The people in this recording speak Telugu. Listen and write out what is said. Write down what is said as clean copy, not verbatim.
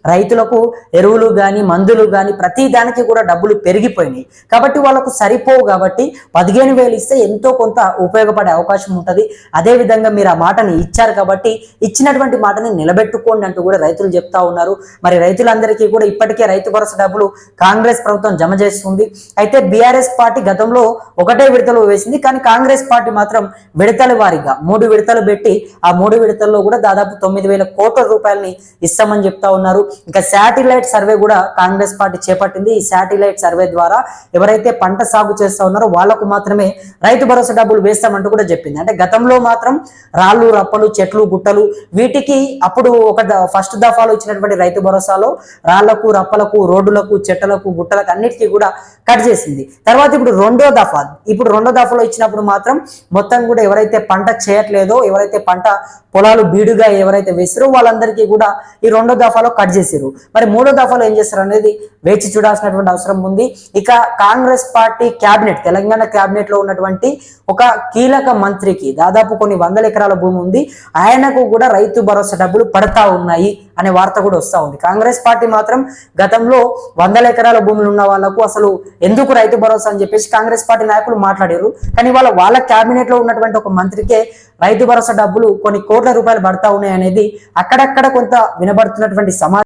రైతులకు ఎరువులు కానీ మందులు కానీ ప్రతి దానికి కూడా డబ్బులు పెరిగిపోయినాయి కాబట్టి వాళ్ళకు సరిపోవు కాబట్టి 15,000 ఇస్తే ఎంతో కొంత ఉపయోగపడే అవకాశం ఉంటుంది. అదేవిధంగా మీరు ఆ మాటని ఇచ్చారు కాబట్టి ఇచ్చినటువంటి మాటని నిలబెట్టుకోండి అంటూ కూడా రైతులు చెప్తా ఉన్నారు. మరి రైతులందరికీ కూడా ఇప్పటికే రైతు భరోసా డబ్బులు కాంగ్రెస్ ప్రభుత్వం జమ చేస్తుంది. అయితే బీఆర్ఎస్ పార్టీ గతంలో ఒకటే విడతలో వేసింది, కానీ కాంగ్రెస్ పార్టీ మాత్రం విడతల వారీగా 3 విడతలు పెట్టి ఆ 3 విడతల్లో కూడా దాదాపు 9,000 కోట్ల రూపాయలని ఇస్తామని చెప్తా ఉన్నారు. ఇంకా శాటిలైట్ సర్వే కూడా కాంగ్రెస్ పార్టీ చేపట్టింది. ఈ శాటిలైట్ సర్వే ద్వారా ఎవరైతే పంట సాగు చేస్తా ఉన్నారో వాళ్లకు మాత్రమే రైతు భరోసా డబ్బులు వేస్తామంటూ కూడా చెప్పింది. అంటే గతంలో మాత్రం రాళ్ళు రప్పలు చెట్లు గుట్టలు వీటికి అప్పుడు ఫస్ట్ దఫాలో ఇచ్చినటువంటి రైతు భరోసాలో రాళ్లకు రప్పలకు రోడ్డులకు చెట్లకు గుట్టలకు అన్నిటికీ కూడా కట్ చేసింది. తర్వాత ఇప్పుడు రెండో దఫాలో ఇచ్చినప్పుడు మాత్రం మొత్తం కూడా ఎవరైతే పంట చేయట్లేదో ఎవరైతే పంట పొలాలు బీడుగా ఎవరైతే వేసారో వాళ్ళందరికీ కూడా ఈ రెండో దఫాలో కట్ చేసారు. మరి మూడో దఫాలో ఏం చేస్తారు అనేది వేచి చూడాల్సినటువంటి అవసరం ఉంది. ఇక Congress party cabinet Telangana cabinet లో ఉన్నటువంటి ఒక కీలక మంత్రికి దాదాపు కొన్ని 100 ఎకరాల భూమి ఉంది, ఆయనకు కూడా రైతు భరోసా డబ్బులు పడతా ఉన్నాయి అనే వార్త కూడా వస్తూ ఉంది. కాంగ్రెస్ పార్టీ మాత్రం గతంలో 100 ఎకరాల భూములు ఉన్న వాళ్లకు అసలు ఎందుకు రైతు భరోసా అని చెప్పేసి కాంగ్రెస్ పార్టీ నాయకులు మాట్లాడారు. కానీ వాళ్ళ క్యాబినెట్ లో ఉన్నటువంటి ఒక మంత్రికే రైతు భరోసా డబ్బులు కొన్ని కోట్ల రూపాయలు పడతా ఉన్నాయి అనేది అక్కడక్కడ కొంత వినబడుతున్నటువంటి సమాచారం.